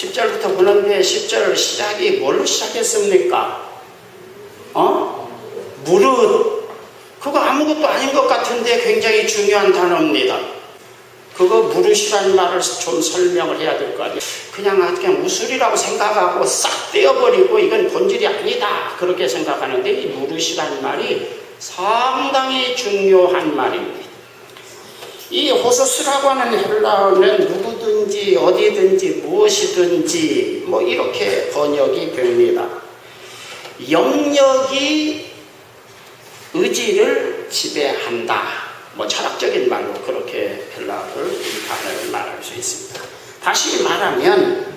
10절부터 보는데 10절 시작이 뭘로 시작했습니까? 무릇. 그거 아무것도 아닌 것 같은데 굉장히 중요한 단어입니다. 그거 무릇이라는 말을 좀 설명을 해야 될 거 아니에요. 그냥 우술이라고 생각하고 싹 떼어버리고 이건 본질이 아니다 그렇게 생각하는데, 이 무릇이라는 말이 상당히 중요한 말입니다. 이 호소스라고 하는 헬라어는 누구든지 어디든지 무엇이든지 뭐 이렇게 번역이 됩니다. 영역이 의지를 지배한다. 뭐 철학적인 말로 그렇게 헬라어를 이 단어를 말할 수 있습니다. 다시 말하면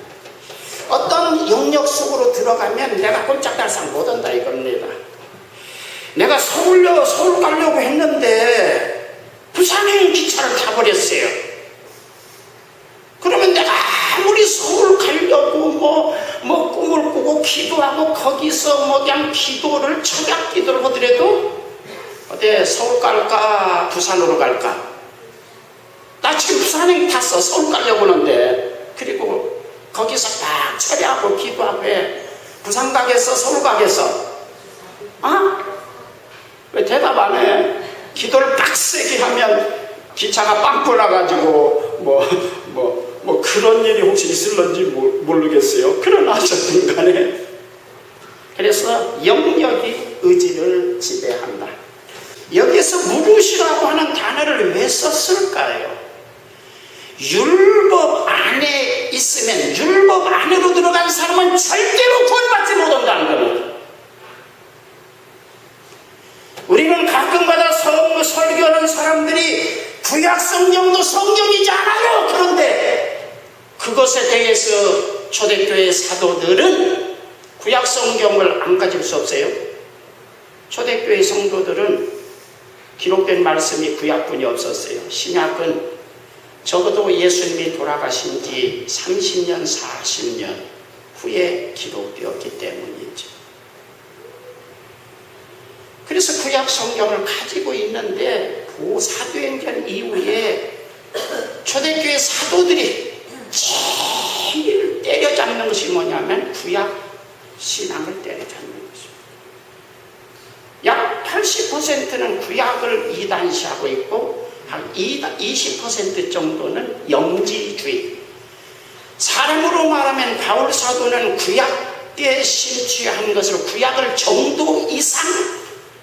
어떤 영역 속으로 들어가면 내가 꼼짝달싹 못한다 이겁니다. 내가 서울 가려고 했는데 부산행 기차를 타버렸어요. 그러면 내가 아무리 서울 가려고 뭐 꿈을 꾸고 기도하고 거기서 뭐 그냥 기도를 청약 기도를 하더라도 어때 서울 갈까 부산으로 갈까? 나 지금 부산행 탔어. 서울 가려고 하는데. 그리고 거기서 딱 처리하고 기도하고 해. 부산 가겠어? 서울 가겠어? 왜 대답 안 해? 기도를 빡세게 하면 기차가 빵 터나가지고 뭐 그런 일이 혹시 있을런지 모르겠어요. 그러나 어쨌든 간에 그래서 영역이 의지를 지배한다. 여기서 무릇이라고 하는 단어를 왜 썼을까요? 율법 안에 있으면, 율법 안으로 들어간 사람은 절대로 구원받지 못한다는 겁니다. 우리는 가끔가다 설교하는 사람들이 구약 성경도 성경이지 않아요. 그런데 그것에 대해서 초대교회 사도들은 구약 성경을 안 가질 수 없어요. 초대교회 성도들은 기록된 말씀이 구약뿐이 없었어요. 신약은 적어도 예수님이 돌아가신 지 30년, 40년 후에 기록되었기 때문이죠. 그래서 구약 성경을 가지고 있는데 그 사도행전 이후에 초대교회 사도들이 제일 때려잡는 것이 뭐냐면 구약 신앙을 때려잡는 것입니다. 약 80%는 구약을 이단시하고 있고 한 20% 정도는 영지주의. 사람으로 말하면 바울 사도는 구약에 심취한 것을, 구약을 정도 이상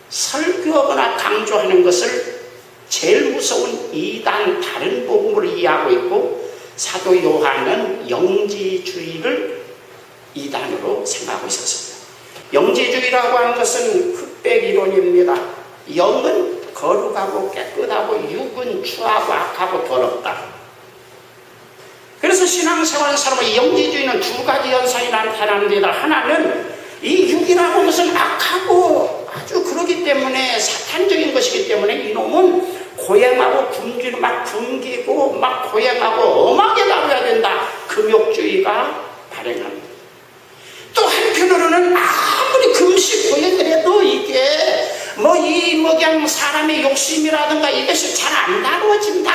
설교하거나 강조하는 것을 제일 무서운 이단 다른 복음으로 이해하고 있고, 사도 요한은 영지주의를 이단으로 생각하고 있었습니다. 영지주의라고 하는 것은 흑백 이론입니다. 영은 거룩하고 깨끗하고 육은 추하고 악하고 더럽다. 그래서 신앙생활하는 사람은 영지주의는 두 가지 현상이 나타나는데, 하나는 이 육이라고 하는 것은 악하고 아주 그러기 때문에 사탄적인 것이기 때문에 이놈은 고행하고 굶기고 막 굶기고 막 고행하고 엄하게 다뤄야 된다. 금욕주의가 발행합니다. 또 한편으로는 아무리 금식 고행을 해도 이게 그냥 사람의 욕심이라든가 이것이 잘 안 다루어진다.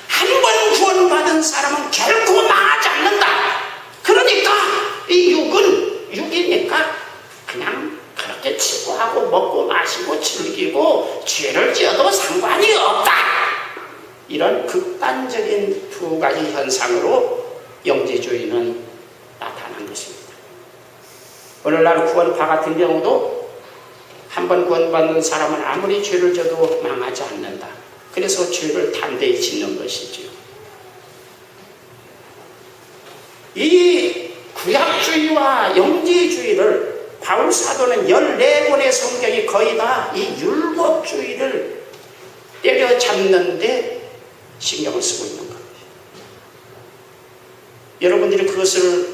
한 번 구원받은 사람은 결코 망하지 않는다. 그러니까 이 육이니까 그냥 그렇게 치고하고 먹고 마시고 즐기고 죄를 지어도 상관이 없다. 이런 극단적인 두 가지 현상으로 영지주의는 나타난 것입니다. 오늘날 구원파 같은 경우도 한 번 구원받는 사람은 아무리 죄를 져도 망하지 않는다. 그래서 죄를 단대히 짓는 것이지요. 이 구약주의와 영지주의를 바울 사도는 14권의 성경이 거의 다 이 율법주의를 때려잡는데 신경을 쓰고 있는 겁니다. 여러분들이 그것을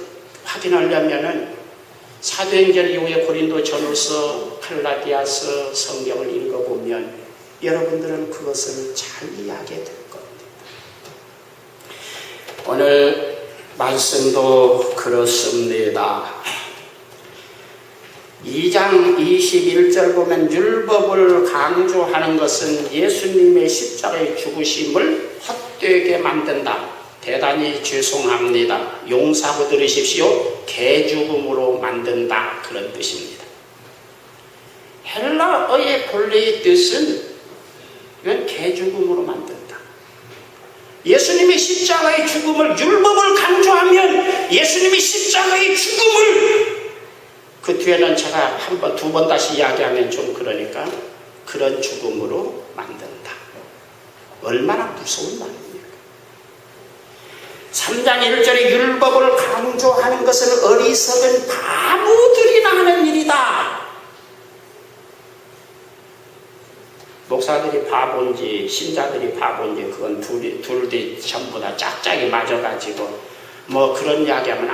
확인하려면은 사도행전 이후에 고린도전후서, 갈라디아서 성경을 읽어보면 여러분들은 그것을 잘 이해하게 될 겁니다. 오늘 말씀도 그렇습니다. 2장 21절 보면 율법을 강조하는 것은 예수님의 십자가의 죽으심을 헛되게 만든다. 대단히 죄송합니다. 용서하고 들으십시오. 개죽음으로 만든다, 그런 뜻입니다. 헬라어의 본래의 뜻은 이건 개죽음으로 만든다. 예수님이 십자가의 죽음을, 율법을 강조하면 예수님이 십자가의 죽음을, 그 뒤에는 제가 한 번, 두 번 다시 이야기하면 좀 그러니까, 그런 죽음으로 만든다. 얼마나 무서운 말입니까? 3장 1절에 율법을 강조하는 것은 어리석은 바보들이나 하는 일이다. 목사들이 바본지 신자들이 바본지 그건 둘이 전부 다 짝짝이 맞아가지고 뭐 그런 이야기하면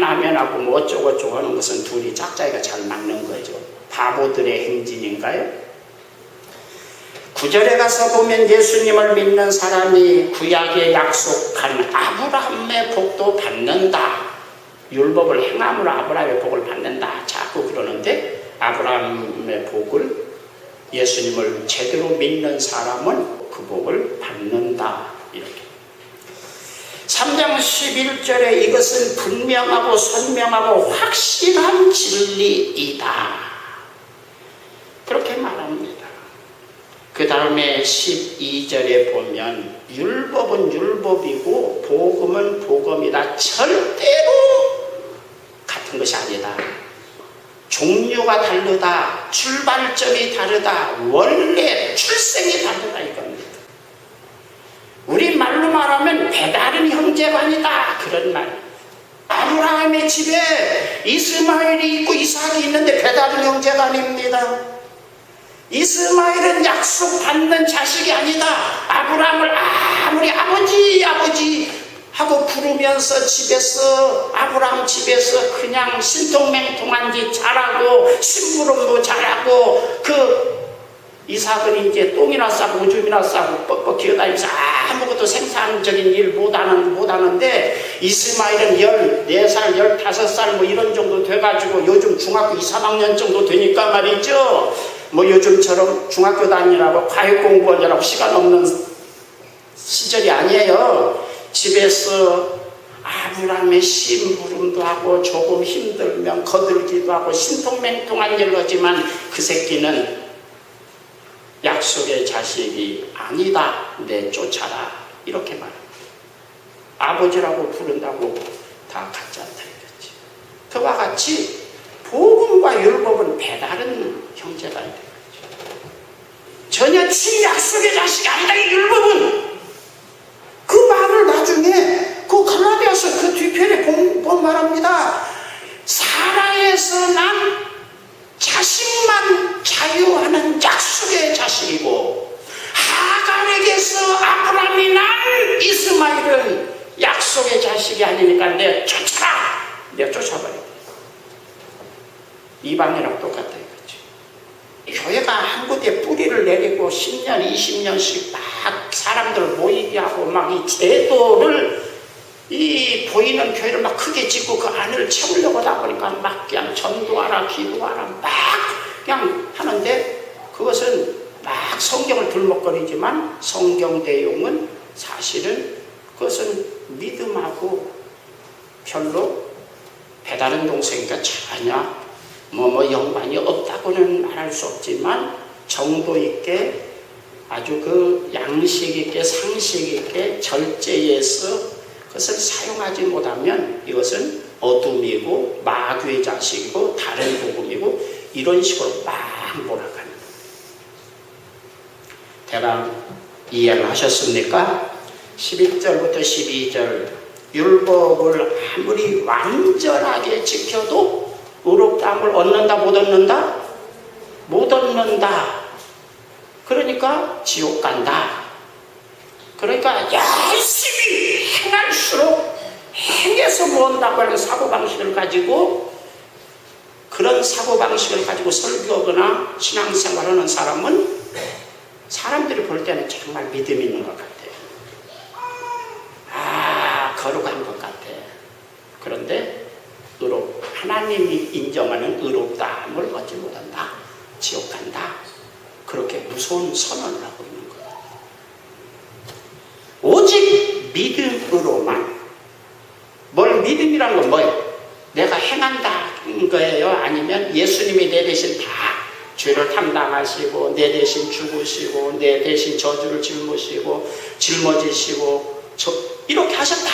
아멘 하고 뭐 어쩌고저쩌고 하는 것은 둘이 짝짝이가 잘 맞는 거죠. 바보들의 행진인가요? 9절에 가서 보면 예수님을 믿는 사람이 구약에 약속한 아브라함의 복도 받는다. 율법을 행함으로 아브라함의 복을 받는다. 자꾸 그러는데 아브라함의 복을, 예수님을 제대로 믿는 사람은 그 복을 받는다. 이렇게. 3장 11절에 이것은 분명하고 선명하고 확실한 진리이다. 그렇게 말합니다. 그 다음에 12절에 보면 율법은 율법이고 복음은 복음이다. 절대로 같은 것이 아니다. 종류가 다르다. 출발점이 다르다. 원래 출생이 다르다 이겁니다. 우리 말로 말하면 배다른 형제간이다. 그런 말. 아브라함의 집에 이스마엘이 있고 이삭이 있는데 배다른 형제간입니다. 이스마엘은 약속받는 자식이 아니다. 아브라함을 아무리 아버지 하고 부르면서 집에서, 아브라함 집에서 그냥 신통맹통한 짓 잘하고 심부름도 잘하고, 그 이삭은 이제 똥이나 싸고 오줌이나 싸고 뻑뻑 기어다니면서 아무것도 생산적인 일 못하는데, 이스마엘은 14살 15살 뭐 이런 정도 돼가지고 요즘 중학교 2, 3학년 정도 되니까 말이죠, 뭐 요즘처럼 중학교 다니라고 과외 공부하느라고 시간 없는 시절이 아니에요. 집에서 아브라함의 심부름도 하고 조금 힘들면 거들기도 하고 신통맹통한 일을 하지만 그 새끼는 약속의 자식이 아니다. 내쫓아라. 이렇게 말합니다. 아버지라고 부른다고 다 가짜다 이거지. 그와 같이 복음과 율법은 배다른 형제가 되는 거죠. 전혀 친약속의 자식이 아니다. 이 율법은. 그 말을 나중에 그 갈라디아서 그 뒤편에 본 말합니다. 사라에서 난 자식만 자유하는 약속의 자식이고, 하갈에게서 아브라함이 난 이스마엘은 약속의 자식이 아니니까 내 쫓아버려. 이방이랑 똑같다 이거지. 교회가 한 곳에 뿌리를 내리고 10년, 20년씩 막 사람들 모이게 하고 막 이 제도를, 이 보이는 교회를 막 크게 짓고 그 안을 채우려고 하다 보니까 막 그냥 전도하라, 기도하라 막 그냥 하는데, 그것은 막 성경을 들먹거리지만 성경 내용은 사실은 그것은 믿음하고 별로 배다른 동생이니까 전혀 뭐 연관이 없다고는 말할 수 없지만 정도 있게 아주 그 양식 있게 상식 있게 절제해서 그것을 사용하지 못하면 이것은 어둠이고 마귀의 자식이고 다른 복음이고 이런 식으로 막 몰아가는 거예요. 대강 이해를 하셨습니까? 11절부터 12절 율법을 아무리 완전하게 지켜도 의롭다함을 얻는다 못 얻는다? 못 얻는다. 그러니까 지옥 간다. 그러니까 열심히 행할수록 행해서 모은다고 하는 사고방식을 가지고, 그런 사고방식을 가지고 설교하거나 신앙생활하는 사람은 사람들이 볼 때는 정말 믿음 있는 것 같아요. 거룩한 것 같아. 그런데 하나님이 인정하는 의롭다함을 얻지 못한다. 지옥 간다. 그렇게 무서운 선언을 하고 있는 거예요. 오직 믿음으로만. 뭘 믿음이란 건 뭐예요? 내가 행한다는 거예요? 아니면 예수님이 내 대신 다 죄를 담당하시고 내 대신 죽으시고 내 대신 저주를 짊어지시고 이렇게 하셨다.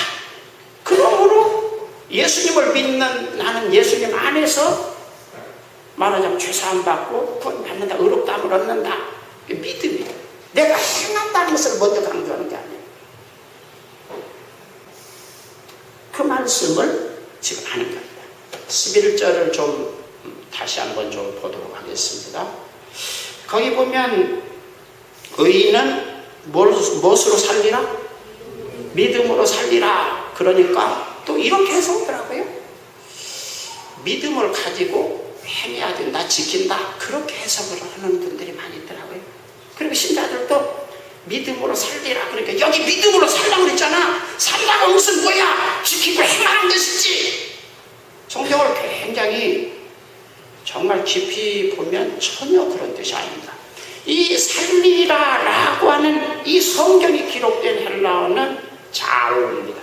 그러므로 예수님을 믿는 나는 예수님 안에서 말하자면 죄사함 받고 구원받는다, 의롭다함을 얻는다. 믿음이에요. 내가 행한다는 것을 먼저 강조하는 게 아니에요. 그 말씀을 지금 하는 겁니다. 11절을 좀 다시 한번 좀 보도록 하겠습니다. 거기 보면 의인은 무엇으로 살리라? 믿음으로 살리라. 그러니까 또 이렇게 해석하더라고요. 믿음을 가지고 행해야 된다, 지킨다, 그렇게 해석을 하는 분들이 많이 있더라고요. 그리고 신자들도 믿음으로 살리라. 그러니까 여기 믿음으로 살라고 그랬잖아. 살라고 무슨 뭐야? 지키고 행하는 것이지. 성경을 굉장히 정말 깊이 보면 전혀 그런 뜻이 아닙니다. 이 살리라 라고 하는 이 성경이 기록된 헬라어는 자우입니다.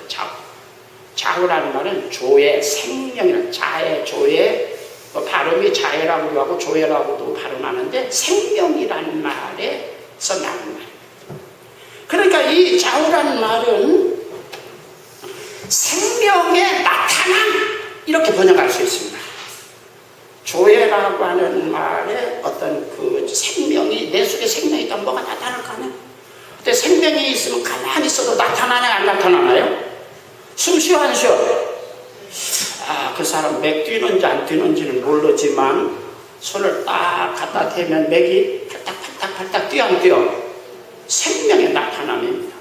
자우라는 말은 조의, 생명이라는 자의, 조의, 발음이 자해라고도 하고 조해라고도 발음하는데 생명이라는 말에서 나온 말입니다. 그러니까 이 자우라는 말은 생명의 나타남, 이렇게 번역할 수 있습니다. 조해라고 하는 말에 어떤 그 생명이, 내 속에 생명이 있다면 뭐가 나타날까요? 근데 생명이 있으면 가만히 있어도 나타나나요? 안 나타나나요? 숨 쉬어 안 쉬어? 그 사람 맥 뛰는지 안 뛰는지는 모르지만 손을 딱 갖다 대면 맥이 팔딱팔딱 뛰어 안 뛰어? 생명의 나타남입니다.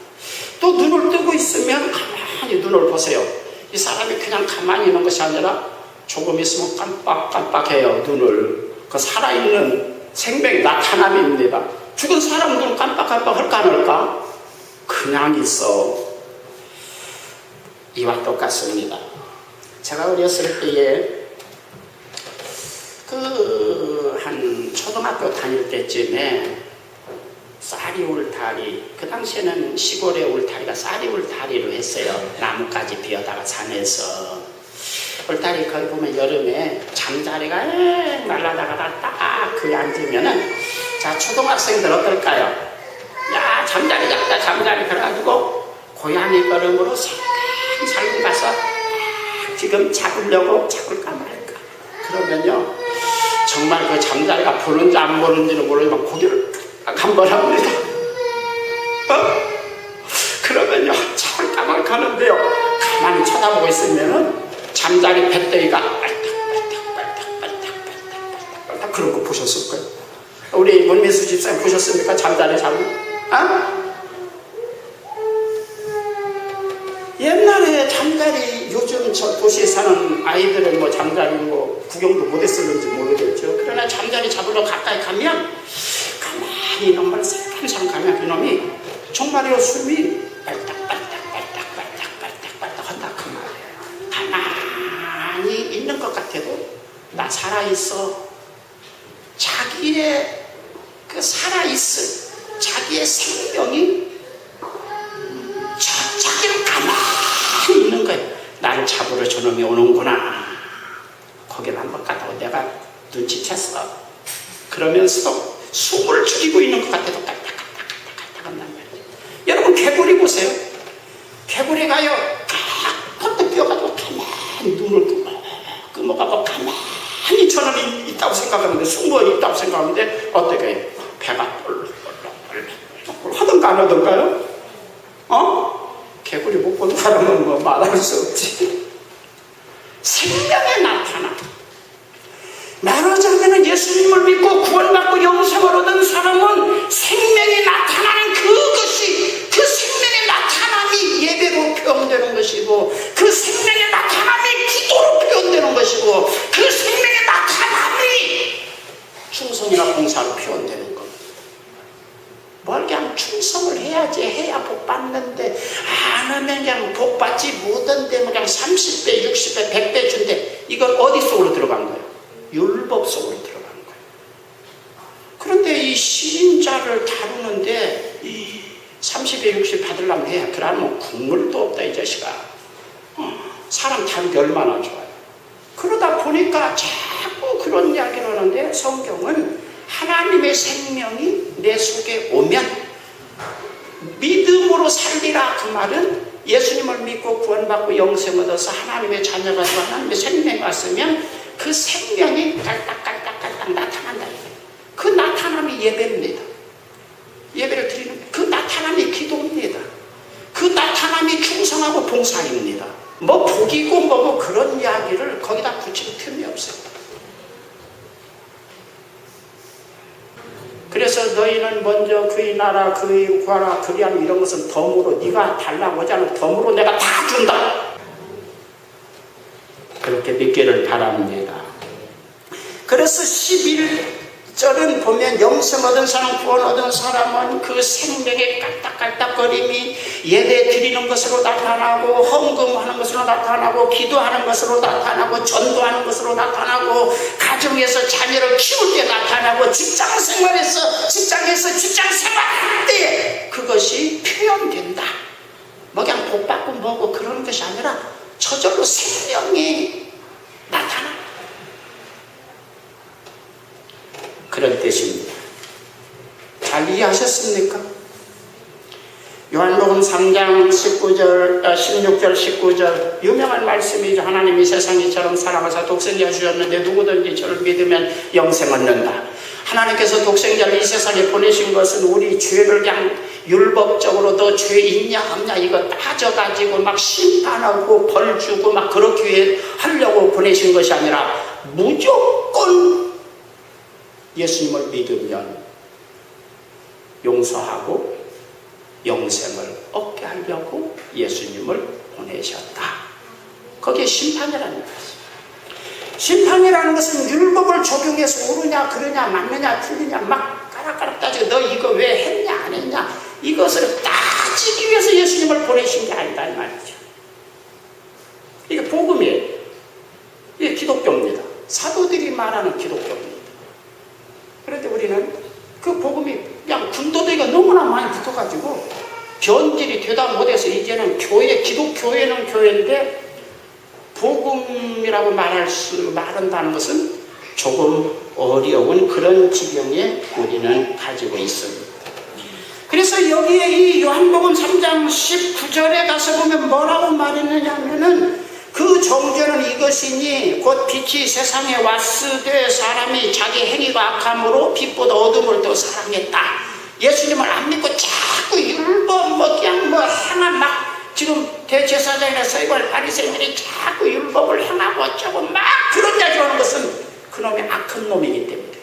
또 눈을 뜨고 있으면 가만히 눈을 보세요. 이 사람이 그냥 가만히 있는 것이 아니라 조금 있으면 깜빡깜빡해요, 눈을. 그 살아있는 생명의 나타남입니다. 죽은 사람 눈 깜빡깜빡 할까 안 할까? 그냥 있어. 이와 똑같습니다. 제가 어렸을 때에 한 초등학교 다닐 때쯤에 쌀이 울타리, 그 당시에는 시골의 울타리가 쌀이 울타리로 했어요. 나뭇가지 비어다가 산에서. 울타리 거기 보면 여름에 잠자리가 날라다가 딱 거기 앉으면은, 자, 초등학생들 어떨까요? 야, 잠자리 잡자, 잠자리. 그래가지고 고양이 걸음으로 살금 가서 지금 잡을까 말까. 그러면요, 정말 그 잠자리가 보는지 안 보는지는 모르지만 고개를 한번 합니다. 그러면요, 잡을까 말까 하는데요, 가만히 쳐다보고 있으면은 잠자리 뱃대기가 빨딱빨딱 그런 거 보셨을 거예요. 우리 문미수 집사님 보셨습니까? 잠자리 잡은? 옛날에 잠자리, 요즘 저 도시에 사는 아이들은 뭐 잠자리 뭐 구경도 못했을는지 모르겠죠. 그러나 잠자리 잡으러 가까이 가면 가만히 이놈을 살살 가면 그놈이 정말요, 숨이 빨딱빨딱 한다 그 말이에요. 가만히 있는 것 같아도 나 살아있어. 자기의 그 살아있을 자기의 생명이 자기를 가만히 있는 거예요. 나를 잡으러 저놈이 오는구나. 거기를 한번 가다가 내가 눈치챘어. 그러면서 숨을 죽이고 있는 것 같아도 깔딱깔딱 한단 말이에요. 여러분, 개구리 보세요. 개구리가요, 팍 뛰어가지고 가만히 눈을 감아가고 가만히 저놈이 있다고 생각하는데, 숨어 있다고 생각하는데 어떻게 해요? 배가 뻘뻘뻘뻘 하던가 안 하던가요? 개구리 못 본 사람은 뭐 말할 수 없지. 생명의 나타남. 말하자면 예수님을 믿고 구원받고 영생을 얻은 사람은 생명이 나타나는 그것이, 그 생명의 나타남이 예배로 표현되는 것이고, 그 생명의 나타남이 기도로 표현되는 것이고, 그 생명의 나타남이 충성이나 봉사로 표현되는 겁니다. 뭘 그냥 충성을 해야지, 해야 복 받는데, 안 하면 그냥 복 받지 못한데 뭐 그냥 30배, 60배, 100배 준대. 이건 어디 속으로 들어간 거예요? 율법 속으로 들어간 거예요. 그런데 이 신자를 다루는데 이 30에 60 받으려면 해. 그러면 국물도 없다 이 자식아. 사람 다루기 얼마나 좋아요. 그러다 보니까 자꾸 그런 이야기를 하는데 성경은 하나님의 생명이 내 속에 오면 믿음으로 살리라 그 말은 예수님을 믿고 구원받고 영생 얻어서 하나님의 자녀가 되고 하나님의 생명이 왔으면 그 생명이 깔딱깔딱깔딱 나타난다. 그 나타남이 예배입니다. 예배를 드리는 그 나타남이 기도입니다. 그 나타남이 충성하고 봉사입니다. 뭐 복이고 뭐고 그런 이야기를 거기다 붙일 틈이 없어요. 그래서 너희는 먼저 그의 나라 그의 구하라 그리하면 이런 것은 덤으로 네가 달라고 하지 않으면 덤으로 내가 다 준다. 그렇게 믿기를 바랍니다. 그래서 11절은 보면 영생 얻은 사람 구원 얻은 사람은 그 생명의 깔딱깔딱거림이 예배 드리는 것으로 나타나고 헌금하는 것으로 나타나고 기도하는 것으로 나타나고 전도하는 것으로 나타나고 가정에서 자녀를 키울 때 나타나고 직장생활에서 직장 생활할 때 그것이 표현된다. 뭐 그냥 복 받고 뭐고 그런 것이 아니라 저절로 생명이 나타나. 그런 뜻입니다. 잘 이해하셨습니까? 요한복음 3장 16절 19절 유명한 말씀이죠. 하나님이 세상이처럼 사랑하사 독생자 주셨는데 누구든지 저를 믿으면 영생 얻는다. 하나님께서 독생자를 이 세상에 보내신 것은 우리 죄를 그냥 율법적으로 너 죄 있냐 없냐 이거 따져가지고 막 심판하고 벌 주고 막 그렇게 하려고 보내신 것이 아니라 무조건 예수님을 믿으면 용서하고 영생을 얻게 하려고 예수님을 보내셨다. 그게 심판이라는 것입니다. 심판이라는 것은 율법을 적용해서 옳으냐 그러냐 맞느냐 틀리냐 막 까락까락 따지고 너 이거 왜 했냐 안 했냐 이것을 따지기 위해서 예수님을 보내신 게 아니다 이 말이죠. 이게 복음이에요. 이게 기독교입니다. 사도들이 말하는 기독교입니다. 그런데 우리는 그 복음이 그냥 군더더기가 너무나 많이 붙어가지고 변질이 되다 못해서 이제는 기독교회는 교회인데 복음이라고 말한다는 것은 조금 어려운 그런 지경에 우리는 가지고 있습니다. 그래서 여기에 이 요한복음 3장 19절에 가서 보면 뭐라고 말했느냐 하면은 그 정죄는 이것이니 곧 빛이 세상에 왔으되 사람이 자기 행위가 악함으로 빛보다 어둠을 더 사랑했다. 예수님을 안 믿고 자꾸 율법 뭐 그냥 뭐 행한 막 지금 대제사장이나 서기관 바리새인들이 자꾸 율법을 행하고 어쩌고 막 그런 이야기 하는 것은 그놈이 악한 놈이기 때문이죠.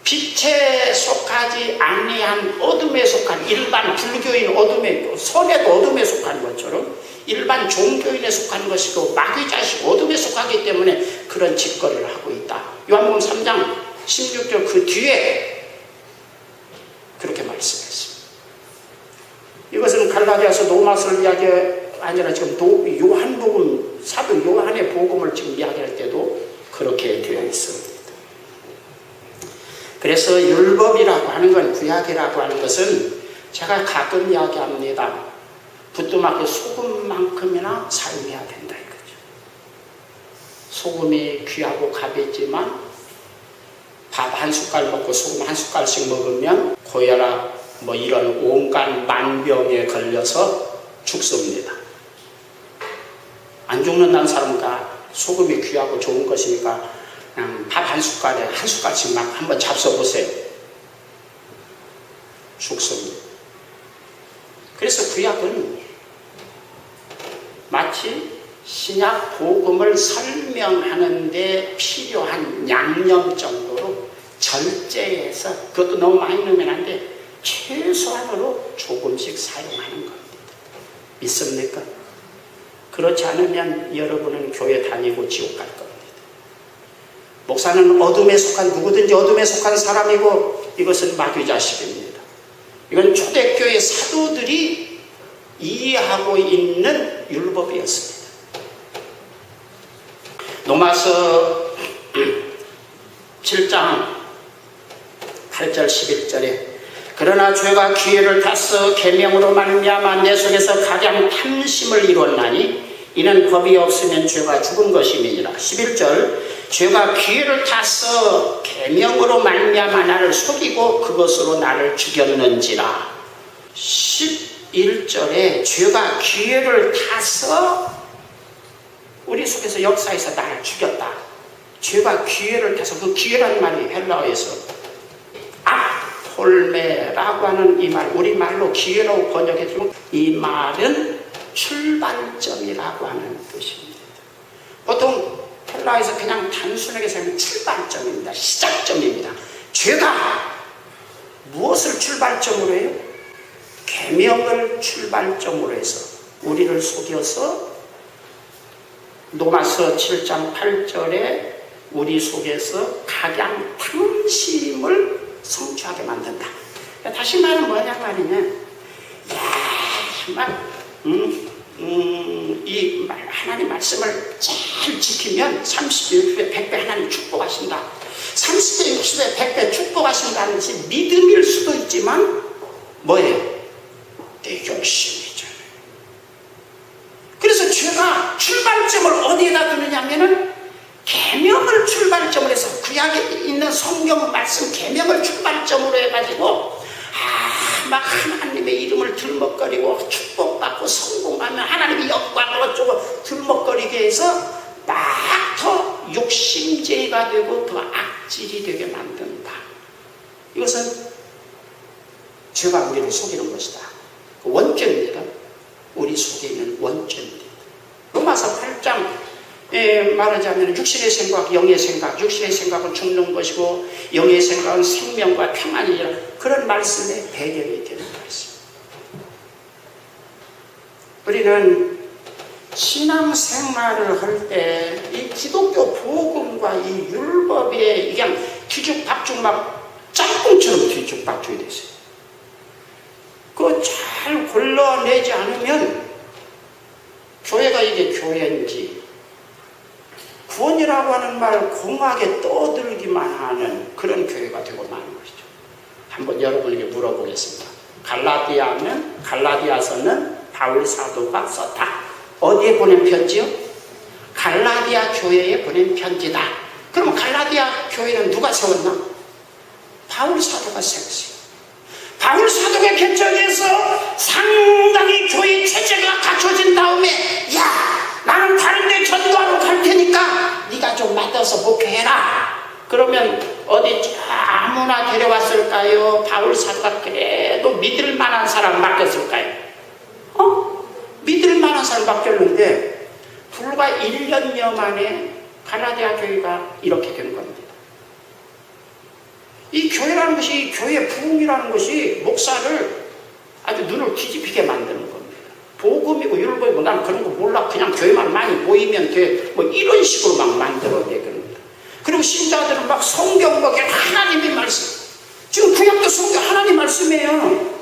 빛에 속하지 아니한 어둠에 속한 일반 불교인 어둠에 선에도 어둠에 속한 것처럼 일반 종교인에 속한 것이고 마귀 자식 어둠에 속하기 때문에 그런 짓거리를 하고 있다. 요한복음 3장 16절 그 뒤에 그렇게 말씀했습니다. 이것은 갈라디아서 로마서를 이야기 아니라 지금 요한복음 사도 요한의 복음을 지금 이야기할 때도 그렇게 되어 있습니다. 그래서 율법이라고 하는 건 구약이라고 하는 것은 제가 가끔 이야기합니다. 부뚜막에 소금만큼이나 사용해야 된다 이거죠. 소금이 귀하고 값있지만 밥 한 숟갈 먹고 소금 한 숟갈씩 먹으면 고혈압 뭐 이런 온갖 만병에 걸려서 죽습니다. 안 죽는다는 사람은 소금이 귀하고 좋은 것이니까 그냥 밥 한 숟갈에 한 숟갈씩 막 한번 잡숴보세요. 죽습니다. 그래서 구약은 마치 신약 복음을 설명하는 데 필요한 양념 정도로 절제해서 그것도 너무 많이 넣으면 안 돼. 최소한으로 조금씩 사용하는 겁니다. 믿습니까? 그렇지 않으면 여러분은 교회 다니고 지옥 갈 겁니다. 목사는 어둠에 속한 누구든지 어둠에 속한 사람이고 이것은 마귀 자식입니다. 이건 초대교회 사도들이 이해하고 있는 율법이었습니다. 로마서 7장 8절 11절에 그러나 죄가 기회를 타서 계명으로 말미암아 내 속에서 가장 탐심을 이뤘나니 이는 법이 없으면 죄가 죽은 것임이니라. 11절 죄가 기회를 타서 계명으로 말미암아 나를 속이고 그것으로 나를 죽였는지라. 11절에 죄가 기회를 타서 우리 속에서 역사에서 나를 죽였다. 죄가 기회를 타서, 그 기회라는 말이 헬라어에서 아폴메라고 하는 이 말, 우리말로 기회라고 번역해주면 이 말은 출발점이라고 하는 뜻입니다. 보통 헬라어에서 그냥 단순하게 생각하면 출발점입니다. 시작점입니다. 죄가 무엇을 출발점으로 해요? 계명을 출발점으로 해서 우리를 속여서 로마서 7장 8절에 우리 속에서 각양 탐심을 성취하게 만든다. 다시 말하면 뭐냐 말이냐, 이 하나님 말씀을 잘 지키면 30배, 60배, 100배 하나님 축복하신다. 30배, 60배, 100배 축복하신다는 것이 믿음일 수도 있지만 뭐예요? 내 욕심이잖아요. 그래서 죄가 출발점을 어디에다 두느냐 하면은 계명을 출발점으로 해서 구약에 있는 성경 말씀 계명을 출발점으로 해가지고 막 하나님의 이름을 들먹거리고 축복받고 성공하면 하나님의 영광을 어쩌고 들먹거리게 해서 막 더 욕심쟁이가 되고 더 악질이 되게 만든다. 이것은 죄가 우리를 속이는 것이다. 원죄입니다. 우리 속에 있는 원죄입니다. 로마서 8장 말하자면 육신의 생각, 영의 생각, 육신의 생각은 죽는 것이고 영의 생각은 생명과 평안이라, 그런 말씀의 배경이 되는 말씀. 우리는 신앙생활을 할 때 이 기독교 복음과 이 율법에 그냥 뒤죽박죽 막 짬뽕처럼 뒤죽박죽이 됐어요. 그거 잘 골라내지 않으면 교회가 이게 교회인지 구원이라고 하는 말 공하게 떠들기만 하는 그런 교회가 되고 마는 것이죠. 한번 여러분에게 물어보겠습니다. 갈라디아는, 갈라디아서는 바울 사도가 썼다. 어디에 보낸 편지요? 갈라디아 교회에 보낸 편지다. 그럼 갈라디아 교회는 누가 세웠나? 바울 사도가 세웠어요. 바울 사도가 개척해서 상당히 교회 체제가 갖춰진 다음에, 야, 나는 다른 데 전도하러 갈 테니까 네가 좀 맡아서 목회해라. 그러면 어디 아무나 데려왔을까요? 바울 사도가 그래도 믿을 만한 사람 맡겼을까요? 믿을 만한 사람 맡겼는데 불과 1년여 만에 갈라디아 교회가 이렇게 된 겁니다. 이 교회라는 것이, 교회 부흥이라는 것이 목사를 아주 눈을 뒤집히게 만드는 겁니다. 복음이고 율법이고 난 그런 거 몰라. 그냥 교회만 많이 모이면 돼. 뭐 이런 식으로 막 만들어내 겁니다. 그리고 신자들은 막 성경 보게 하나님의 말씀. 지금 구약도 성경 하나님 말씀이에요.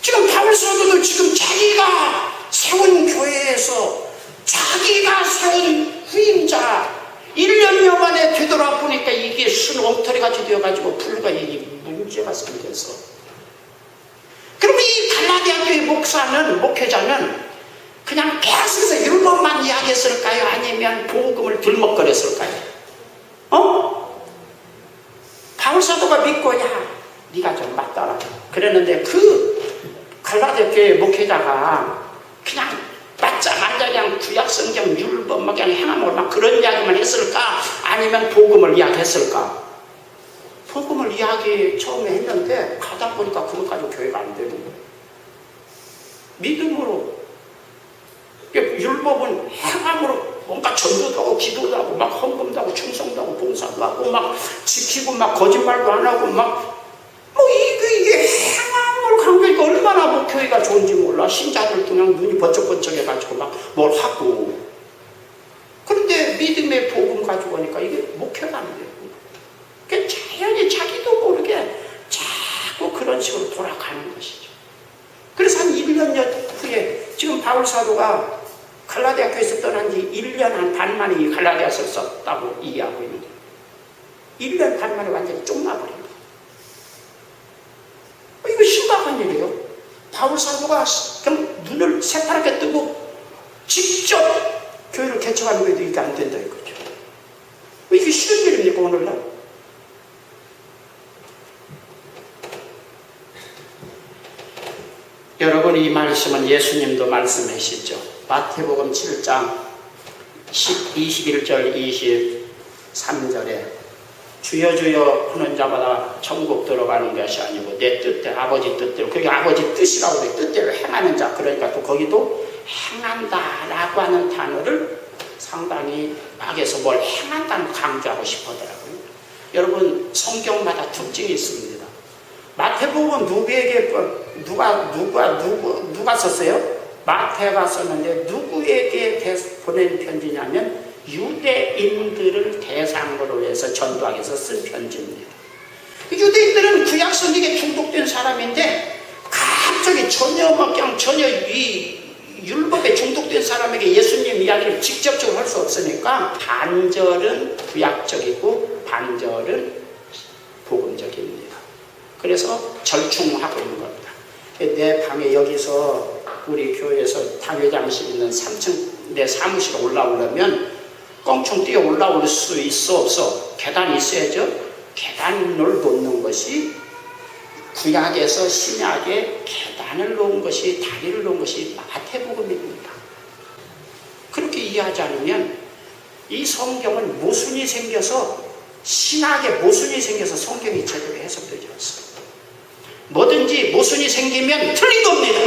지금 바울 사도도 지금 자기가 세운 교회에서 자기가 세운 후임자 1년여 만에 되돌아보니까 이게 순 엉터리같이 되어가지고 불과 이게 문제가 생겨서, 그러면 이 갈라디아 교회 목사는, 목회자는 그냥 계속해서 율법만 이야기했을까요? 아니면 복음을 들먹거렸을까요? 바울 사도가 믿고, 야, 네가 좀 맞더라 그랬는데 그 갈라디아 교회 목회자가 그냥 맞자마자 그냥 구약 성경 율법 막 그냥 행함으로 막 그런 이야기만 했을까? 아니면 복음을 이야기했을까? 복음을 이야기 처음에 했는데 가다 보니까 그것 가지고 교회가 안 되는 거예요. 믿음으로, 율법은 행함으로 뭔가 전도도 하고 기도도 하고 막 헌금도 하고 충성도 하고 봉사도 하고 막 지키고 막 거짓말도 안 하고 막 뭐 이게 행함으로 간 거니까 얼마나 뭐 교회가 좋은지 몰라. 신자들 그냥 눈이 번쩍번쩍 해가지고 막 뭘 하고. 그런데 믿음의 복음 가지고 오니까 이게 목회가 안 되고, 그러니까 자연히 자기도 모르게 자꾸 그런 식으로 돌아가는 것이죠. 그래서 한 1년여 후에 지금 바울 사도가 갈라디아 교회에서 떠난 지 1년 한 반 만에 이 갈라디아서를 썼다고 이해하고 있는 거예요. 1년 반 만에 완전히 쫑나버린 거예요. 바울 사도가 그냥 눈을 새파랗게 뜨고 직접 교회를 개척하는 것도 이게 안 된다 이거죠. 이게 쉬운 일입니까 오늘날? 여러분, 이 말씀은 예수님도 말씀하시죠. 마태복음 7장 21절 23절에 주여 주여 하는 자마다 천국 들어가는 것이 아니고 내 뜻대로, 아버지 뜻대로, 그게 아버지 뜻이라고 해, 뜻대로 행하는 자. 그러니까 또 거기도 행한다라고 하는 단어를 상당히 막에서 뭘 행한다는 강조하고 싶어더라고요. 여러분, 성경마다 특징이 있습니다. 마태복음 누구에게 누가 썼어요? 마태가 썼는데 누구에게 보낸 편지냐면 유대인들을 대상으로 해서 전도하기 위해서 쓴 편지입니다. 유대인들은 구약 성경에 중독된 사람인데 갑자기 전혀 이 율법에 중독된 사람에게 예수님 이야기를 직접적으로 할 수 없으니까 반절은 구약적이고 반절은 복음적입니다. 그래서 절충하고 있는 겁니다. 내 방에 여기서 우리 교회에서 당회장실 있는 3층 내 사무실에 올라오려면 껑충 뛰어 올라올 수 있어 없어? 계단이 있어야죠. 계단을 놓는 것이 구약에서 신약에 계단을 놓은 것이, 다리를 놓은 것이 마태복음입니다. 그렇게 이해하지 않으면 이 성경은 모순이 생겨서, 신학에 모순이 생겨서 성경이 제대로 해석되지 않습니다. 뭐든지 모순이 생기면 틀린 겁니다.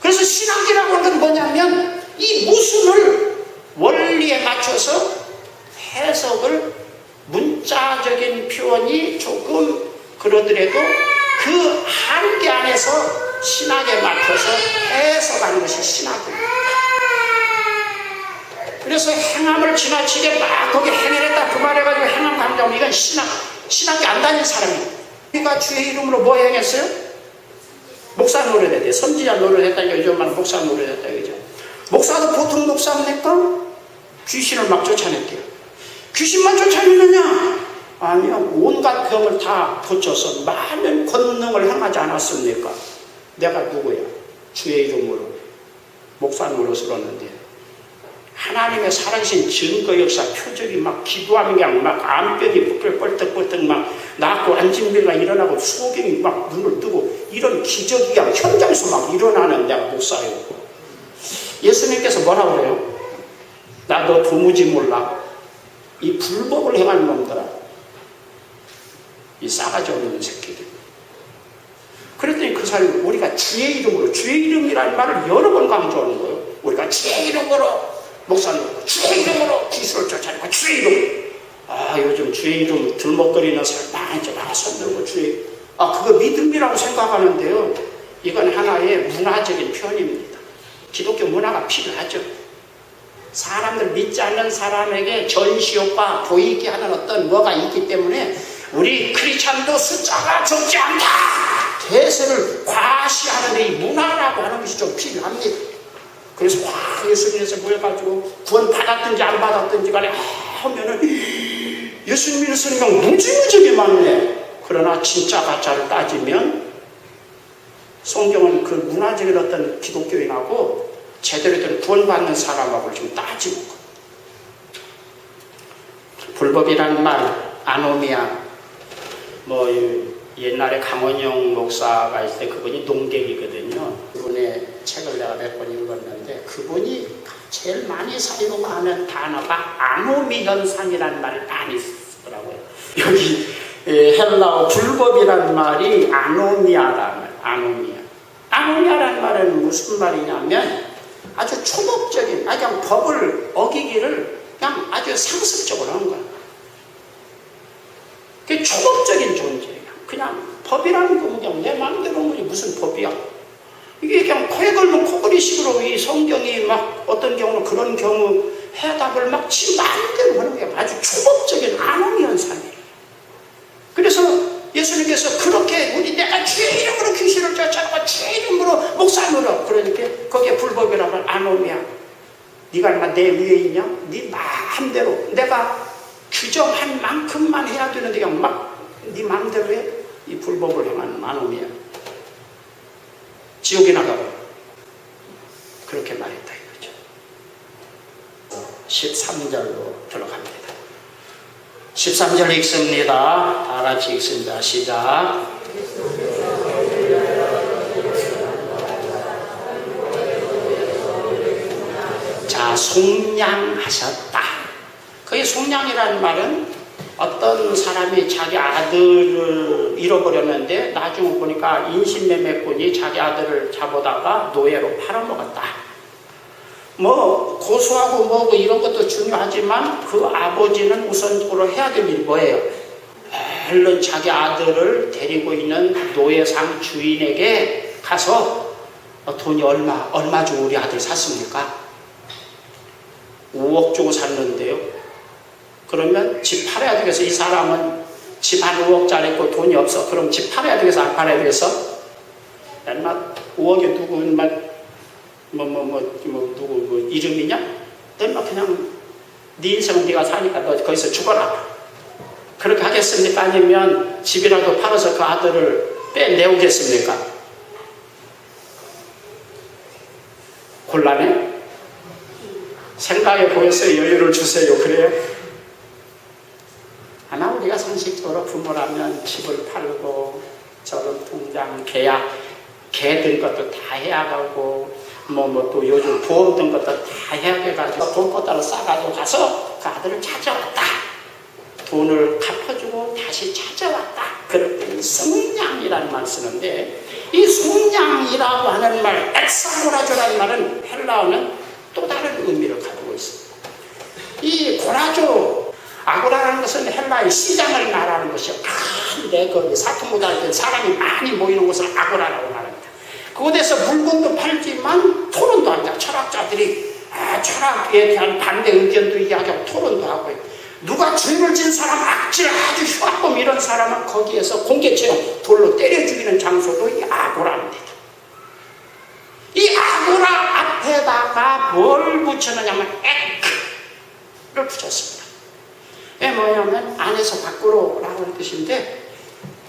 그래서 신학이라고 하는 건 뭐냐면 이 모순을 원리에 맞춰서 해석을, 문자적인 표현이 조금 그러더라도 그 한계 안에서 신학에 맞춰서 해석하는 것이 신학입니다. 그래서 행함을 지나치게 막 거기 행해냈다 그 말해가지고 행함 강조하면 이건 신학이 안 다닌 사람이에요. 우리가 주의 이름으로 뭐 행했어요? 목사 노릇했대. 선지자 노릇했다니까 요즘만 목사 노릇했다 그죠? 목사도 보통 목사입니까? 귀신을 막 쫓아냈대요. 귀신만 쫓아내느냐? 아니요. 온갖 병을 다 고쳐서 많은 권능을 행하지 않았습니까? 내가 누구야? 주의 이름으로 목사 노릇을 하는데 하나님의 살아계신 증거 역사 표적이 막 기도하면 그냥 막 암벽이 뻘떡뻘떡 막 낫고 안진병가 일어나고 소경이 막 눈을 뜨고 이런 기적이 그냥 현장에서 막 일어나는 내가 목사예요. 예수님께서 뭐라고 그래요? 나 너 도무지 몰라. 이 불법을 행하는 놈들아. 이 싸가지 없는 새끼들. 그랬더니 그 사람이 우리가 주의 이름으로, 주의 이름이라는 말을 여러 번 강조하는 거예요. 우리가 주의 이름으로 목사님, 주의 이름으로 기술을 쫓아내고 주의 이름. 요즘 주의 이름 들먹거리는 사람 많이 손들고 주의. 그거 믿음이라고 생각하는데요. 이건 하나의 문화적인 표현입니다. 기독교 문화가 필요하죠. 사람들 믿지 않는 사람에게 전시효과 보이게 하는 어떤 뭐가 있기 때문에 우리 크리스찬도 숫자가 적지 않다. 대세를 과시하는 이 문화라고 하는 것이 좀 필요합니다. 그래서 예수님에서 모여가지고 구원 받았든지 안 받았든지 간에 하면은 예수님 믿는 사람이 무지무지하게 많네. 그러나 진짜 가짜를 따지면 성경은 그 문화적인 어떤 기독교인하고 제대로 된 구원받는 사람하고 지금 따지고 있고. 불법이라는 말, 아노미아, 옛날에 강원영 목사가 있을 때 그분이 농객이거든요. 그분의 책을 내가 몇 번 읽었는데 그분이 제일 많이 사용하는 단어가 아노미 현상이라는 말을 많이 쓰더라고요. 여기 헬라어 불법이라는 말이 아노미아라는 말, 아노미아. 아노미아라는 말은 무슨 말이냐면 아주 초법적인, 그냥 법을 어기기를 그냥 아주 상습적으로 하는 거야. 그게 초법적인 존재예요. 그냥 법이라는 거 그냥 내 마음대로 하는 거지 무슨 법이야. 이게 그냥 코에 걸면 코걸이식으로 이 성경이 막 어떤 경우는 그런 경우 해답을 막 지 마음대로 하는 게 아주 초법적인 아노미 현상이에요. 그래서 예수님께서 그렇게 내가 주의 이름으로 귀신을 쫓아내고 주의 이름으로 목사노릇 그러니까 거기에 불법이라고 하면 아노미야. 네가 얼마 내 위에 있냐? 네 마음대로 내가 규정한 만큼만 해야 되는데 그냥 막 네 마음대로 해. 이 불법을 행하는 아노미야. 지옥이나 가고 그렇게 말했다 이거죠. 13절로 들어갑니다. 13절 읽습니다. 다 같이 읽습니다. 시작. 자, 속량하셨다. 거기 속량이라는 말은 어떤 사람이 자기 아들을 잃어버렸는데 나중에 보니까 인신매매꾼이 자기 아들을 잡아다가 노예로 팔아먹었다. 뭐 고소하고 뭐고 이런 것도 중요하지만 그 아버지는 우선적으로 해야 될 일이 뭐예요? 얼른 자기 아들을 데리고 있는 노예상 주인에게 가서 돈이 얼마 주고 우리 아들 샀습니까? 5억 주고 샀는데요. 그러면 집 팔아야 되겠어. 이 사람은 집 한 5억짜리 있고 돈이 없어. 그럼 집 팔아야 되겠어? 안 팔아야 되겠어? 얼마 5억에 누구 누구 이름이냐? 너 그냥 네 인생은 네가 사니까 너 거기서 죽어라. 그렇게 하겠습니까? 아니면 집이라도 팔아서 그 아들을 빼내오겠습니까? 곤란해? 생각해 보였어요. 여유를 주세요. 그래요? 하나 우리가 상식적으로 부모라면 집을 팔고 저런 통장 계약 개 든 것도 다 해야 가고 또 요즘 보험 든 것도 다 해야 돼가지고 돈 꼬따로 싸가지고 가서 그 아들을 찾아왔다. 돈을 갚아주고 다시 찾아왔다. 그럴 때는 속량이라는 말 쓰는데 이 속량이라고 하는 말 엑사고라조라는 말은 헬라어는 또 다른 의미를 가지고 있습니다. 이 고라조 아고라라는 것은 헬라의 시장을 말하는 것이요. 큰데 거기 사토무다할 때 사람이 많이 모이는 곳을 아고라라고 말합니다. 그곳에서 물건도 팔지만 토론도 한다. 철학자들이 철학에 대한 반대 의견도 이야기하고 토론도 하고 누가 죄를 진 사람, 악질 아주 흉악범 이런 사람은 거기에서 공개체험 돌로 때려 죽이는 장소도 이 아고라입니다. 이 아고라 앞에다가 뭘 붙여놓냐면 에크를 붙였습니다. 이게 뭐냐면 안에서 밖으로라고 하는 뜻인데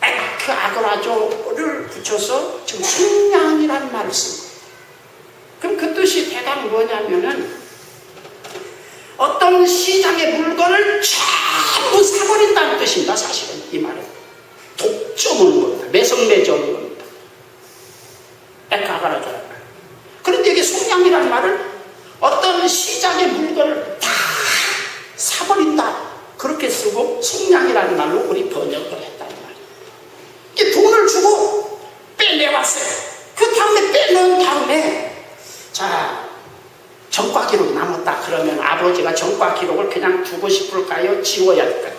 에크 아고라조를 붙여서 지금 속량이라는 말을 쓴 거예요. 그럼 그 뜻이 대강 뭐냐면은 어떤 시장의 물건을 전부 사버린다는 뜻입니다. 사실은 이 말은 독점하는 겁니다. 매성매저하는 겁니다. 에크 아고라조라는 말. 그런데 이게 속량이라는 말은 어떤 시장의 물건을 다 사버린다. 그렇게 쓰고 속량이라는 말로 우리 번역을 했다는 말이에요. 이게 돈을 주고 빼내왔어요. 그 다음에 빼놓은 다음에 자 전과 기록이 남았다. 그러면 아버지가 전과 기록을 그냥 두고 싶을까요? 지워야 할까요?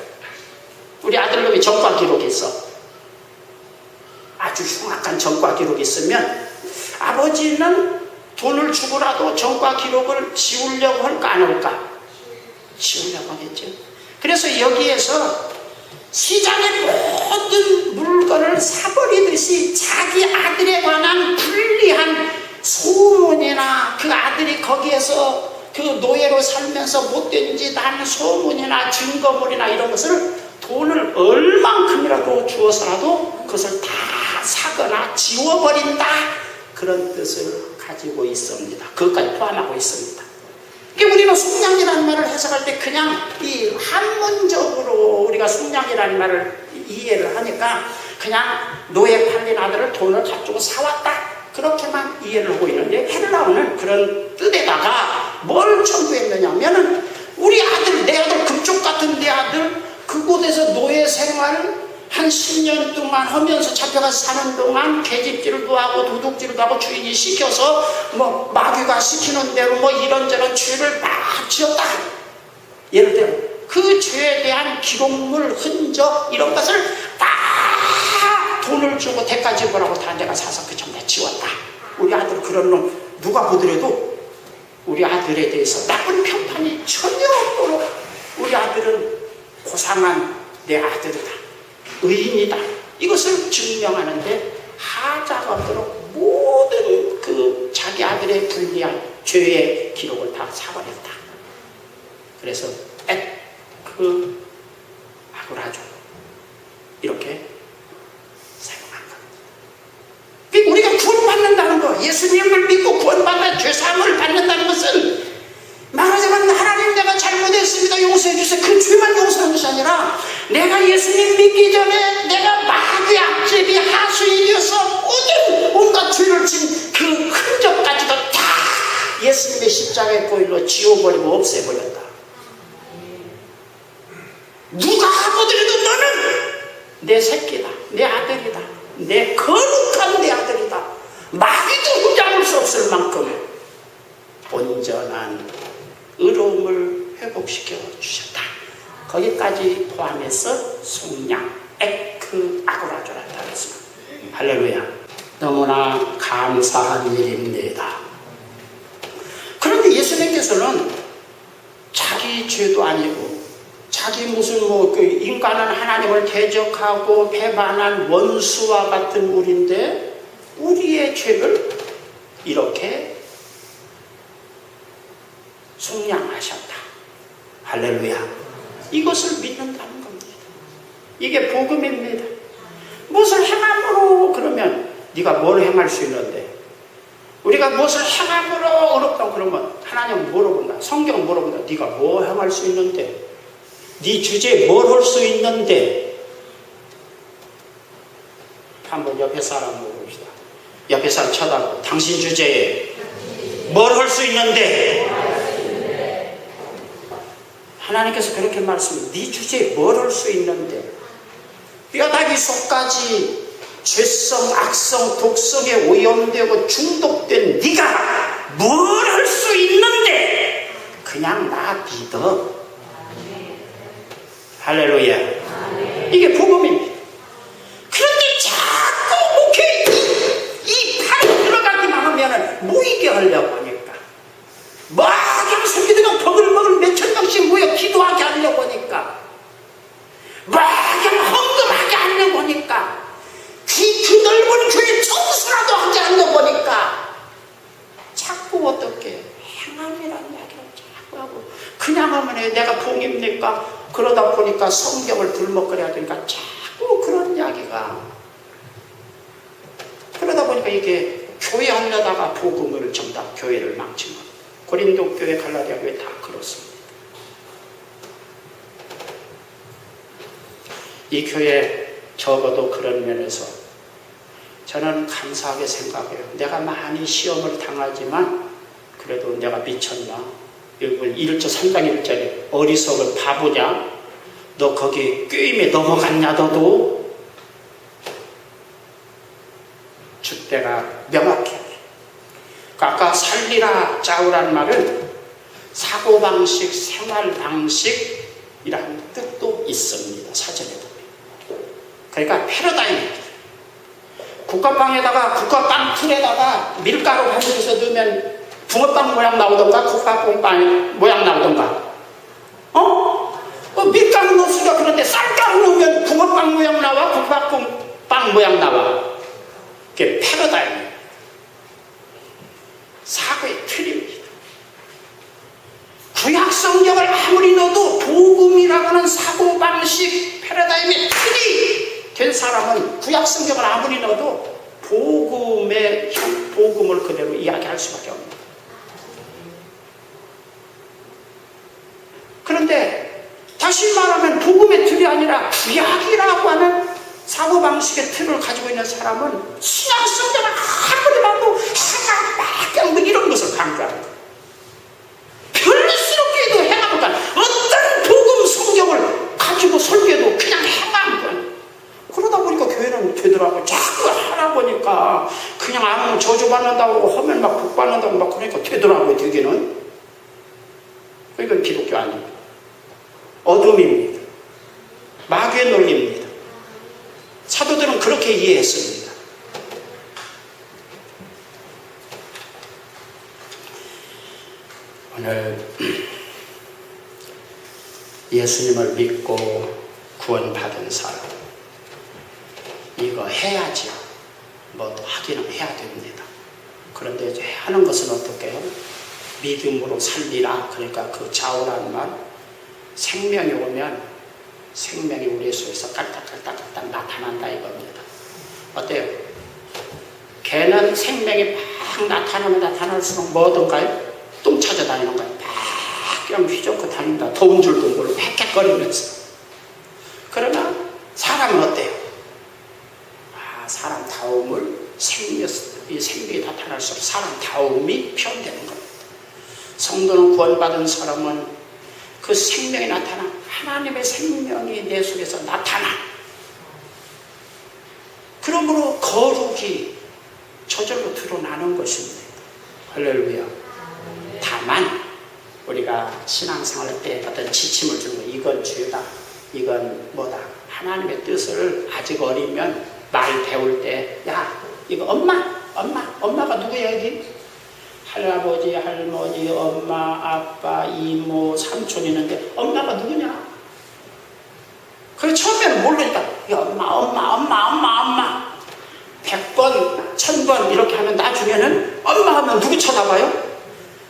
우리 아들놈이 전과 기록이 있어. 아주 흉악한 전과 기록이 있으면 아버지는 돈을 주고라도 전과 기록을 지우려고 할까 안 할까? 지우려고 하겠죠. 그래서 여기에서 시장의 모든 물건을 사버리듯이 자기 아들에 관한 불리한 소문이나 그 아들이 거기에서 그 노예로 살면서 못된 짓 하는 소문이나 증거물이나 이런 것을 돈을 얼만큼이라도 주어서라도 그것을 다 사거나 지워버린다. 그런 뜻을 가지고 있습니다. 그것까지 포함하고 있습니다. 우리는 속량이라는 말을 해석할 때 그냥 이 한문적으로 우리가 속량이라는 말을 이해를 하니까 그냥 노예 팔린 아들을 돈을 가지고 사왔다. 그렇게만 이해를 하고 있는데 헬라어는 그런 뜻에다가 뭘 첨부했느냐면은 우리 아들, 내 아들, 금쪽 같은 내 아들 그곳에서 노예 생활을 한 10년 동안 하면서 잡혀가서 사는 동안 계집질도 하고 도둑질도 하고 주인이 시켜서 마귀가 시키는 대로 이런저런 죄를 막 지었다. 예를 들어 그 죄에 대한 기록물, 흔적 이런 것을 다 돈을 주고 대가 지불하고 다 내가 사서 그 전부 다 지웠다. 우리 아들 그런 놈 누가 보더라도 우리 아들에 대해서 나쁜 평판이 전혀 없도록 우리 아들은 고상한 내 아들이다. 의인이다. 이것을 증명하는데 하자가 없도록 모든 그 자기 아들의 불리한 죄의 기록을 다 사버렸다. 그래서 그 아고라조 이렇게 사용한 겁니다. 우리가 구원받는다는 거 예수님을 믿고 구원받아 죄사함을 받는다는 것은 말하자면 하나님 내가 잘못했습니다 용서해 주세요 그 죄만 용서하는 것이 아니라 내가 예수님 믿기 전에 내가 마귀 악제비 하수인이 되어서 모든 온갖 죄를 진 그 흔적까지도 다 예수님의 십자가의 보일로 지워버리고 없애버렸다. 누가 하거든도 너는 내 새끼다 내 아들이다 내 거룩한 내 아들이다 마귀도 흠잡을 수 없을 만큼 온전한 의로움을 회복시켜 주셨다. 거기까지 포함해서 속량 에크 아고라조라다 했습니다. 할렐루야. 너무나 감사한 일입니다. 그런데 예수님께서는 자기 죄도 아니고 자기 무슨 그 인간은 하나님을 대적하고 배반한 원수와 같은 우리인데 우리의 죄를 이렇게 속량하셨다. 할렐루야. 이것을 믿는다는 겁니다. 이게 복음입니다. 무엇을 행함으로 그러면 네가 뭘 행할 수 있는데 우리가 무엇을 행함으로 어렵다고 그러면 하나님 물어본다. 성경 물어본다. 네가 뭐 행할 수 있는데 네 주제에 뭘 할 수 있는데 한번 옆에 사람 물어봅시다. 옆에 사람 쳐다보고 당신 주제에 뭘 할 수 있는데 하나님께서 그렇게 말씀해요. 네 주제에 뭘 할 수 있는데 뼈다귀 속까지 죄성, 악성, 독성에 오염되고 중독된 네가 뭘 할 수 있는데 그냥 나 믿어. 할렐루야. 이게 복음입니다. 그런데 자꾸 목회 이 팔에 들어가기만 하면 모이게 하려고 하니까 막 성기들은 버글버글 몇천 명씩 모여 기도하게 하려고 하니까 막 헌금하게 하려고 하니까 그 넓은 교회 청소라도 하지 않려고 하니까 자꾸 어떻게 행함이라는 이야기를 자꾸 하고 그냥 하면 내가 봉입니까? 그러다 보니까 성경을 불먹거려야 되니까 자꾸 그런 이야기가 그러다 보니까 이게 교회 하려다가 복음을 정답 교회를 망친 것. 고린도 교회 갈라디아 교회 다 그렇습니다. 이 교회 적어도 그런 면에서 저는 감사하게 생각해요. 내가 많이 시험을 당하지만 그래도 내가 미쳤나? 1절 3장 1절에 어리석은 바보냐? 너 거기 꾀임에 넘어갔냐 너도? 주때가 명확해. 아까 살리라 짜우란 말은 사고방식, 생활방식이라는 뜻도 있습니다. 사전에 보면. 그러니까 패러다임입니다. 국화빵에다가 국화빵 틀에다가 밀가루 가지고서 넣으면 붕어빵 모양 나오던가 국화빵 모양 나오던가 밀가루 넣었으니까 그런데 쌀가루 넣으면 붕어빵 모양 나와 국화빵 모양 나와. 그게 패러다임이에요. 사고의 틀입니다. 구약 성경을 아무리 넣어도 복음이라고 하는 사고방식 패러다임의 틀이 된 사람은 구약 성경을 아무리 넣어도 복음을 그대로 이야기할 수밖에 없습니다. 그런데 다시 말하면 복음의 틀이 아니라 구약이라고 하는 사고방식의 틀을 가지고 있는 사람은 신약 성경을 아무리 봐도 하나밖에 뭐 이런 것을 강조하는 거예요. 별스럽게도 행하는 거야. 어떤 복음 성경을 가지고 설교해도 그냥 행하는 거야. 그러다 보니까 교회는 되더라고. 자꾸 하다 보니까 그냥 아무 저주받는다고 하면 막 복받는다고 막 그러니까 되더라고요. 되기는. 이건 기독교 아닙니다. 어둠입니다. 마귀의 논리입니다. 사도들은 그렇게 이해했습니다. 오늘 예수님을 믿고 구원받은 사람 이거 해야죠. 뭐 하기는 해야 됩니다. 그런데 이제 하는 것은 어떻게 해요? 믿음으로 살리라. 그러니까 그 좌우라는 말 생명이 오면 생명이 우리 속에서 깔딱깔딱 나타난다 이겁니다. 어때요? 개는 생명이 막 막 나타나면 나타날수록 뭐든가요? 똥 찾아다니는 거예요. 막 그냥 휘젓고 다닌다. 더운 줄도 모르고 헥헥거리면서. 그러나 사람은 어때요? 사람 다움을 생명이 나타날수록 사람 다움이 표현되는 겁니다. 성도는 구원받은 사람은 그 생명이 나타나 하나님의 생명이 내 속에서 나타나. 그러므로 거룩이 저절로 드러나는 것입니다. 할렐루야. 다만 우리가 신앙생활 때 어떤 지침을 주는 이건 죄다, 이건 뭐다. 하나님의 뜻을 아직 어리면 말 배울 때, 야 이거 엄마가 누구야 여기? 할아버지, 할머니, 엄마, 아빠, 이모, 삼촌 있는데 엄마가 누구냐? 그래 처음에는 모르니까 야, 엄마 100번, 1000번 이렇게 하면 나중에는 엄마 하면 누구 쳐다봐요?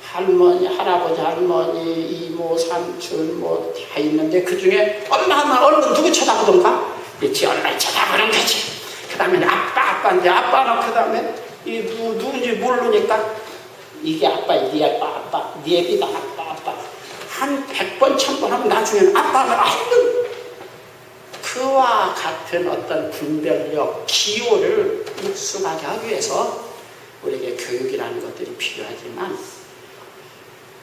할머니, 할아버지, 할머니, 이모, 삼촌 뭐 다 있는데 그 중에 엄마 하면 얼른 누구 쳐다보던가? 그렇지, 얼마나 쳐다보는 거지. 그 다음에 아빠인데 아빠는 그 다음에 누군지 모르니까 이게 아빠야, 네 아빠, 네 애비다, 아빠. 한 100번, 1000번 하면 나중에는 아빠 하면 얼른 그와 같은 어떤 분별력, 기호를 익숙하게 하기 위해서 우리에게 교육이라는 것들이 필요하지만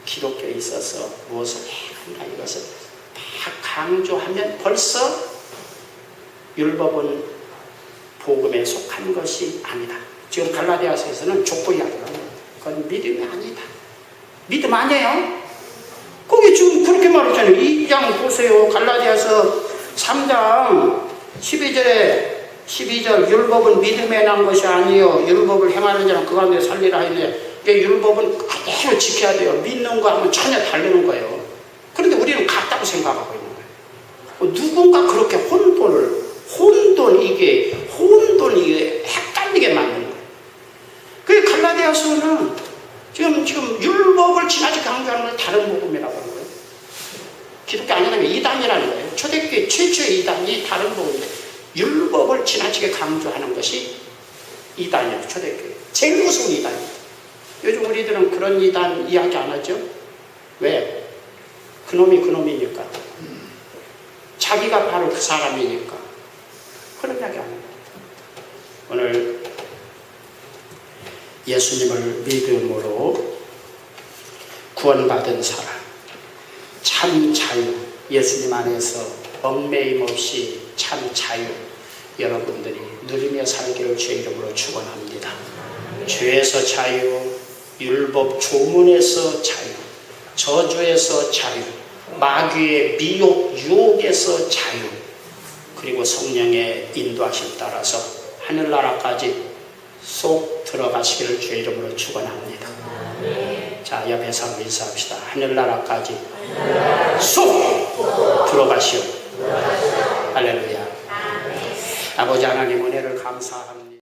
기독교에 있어서 무엇을 해야 한다 이것을 다 강조하면 벌써 율법은 복음에 속한 것이 아니다. 지금 갈라디아서에서는 족보 이야기를 합니다. 그건 믿음이 아니다. 믿음 아니에요? 거기 지금 그렇게 말했잖아요. 2장 보세요. 갈라디아서 3장 12절 율법은 믿음에 난 것이 아니요 율법을 행하는 자는 그 가운데 살리라 하는데 율법은 그대로 지켜야 돼요. 믿는 거 하면 전혀 다르는 거예요. 그런데 우리는 같다고 생각하고 있는 거예요. 누군가 그렇게 혼돈 이게 헷갈리게 만드는 거예요. 그 갈라디아서는 지금 율법을 지나치게 강조하는 걸 다른 복음이라고 하는 거예요. 기독교 아니라면 이단이라는 거예요. 초대교회 최초의 이단이 다른 복음인데 율법을 지나치게 강조하는 것이 이단이에요. 초대교회 제일 무서운 이단이에요. 요즘 우리들은 그런 이단 이야기 안 하죠? 왜? 그놈이니까. 자기가 바로 그 사람이니까. 그런 이야기 안 합니다. 오늘 예수님을 믿음으로 구원받은 사람, 참 자유, 예수님 안에서 얽매임 없이 참 자유, 여러분들이 누리며 살기를 주의 이름으로 축원합니다. 죄에서 자유, 율법 조문에서 자유, 저주에서 자유, 마귀의 미혹, 유혹에서 자유, 그리고 성령의 인도하심 따라서 하늘나라까지 쏙 들어가시기를 주의 이름으로 축원합니다. 자, 옆에서 한번 인사합시다. 하늘나라까지 쏙 들어가시오. 할렐루야. 아버지 하나님 은혜를 감사합니다.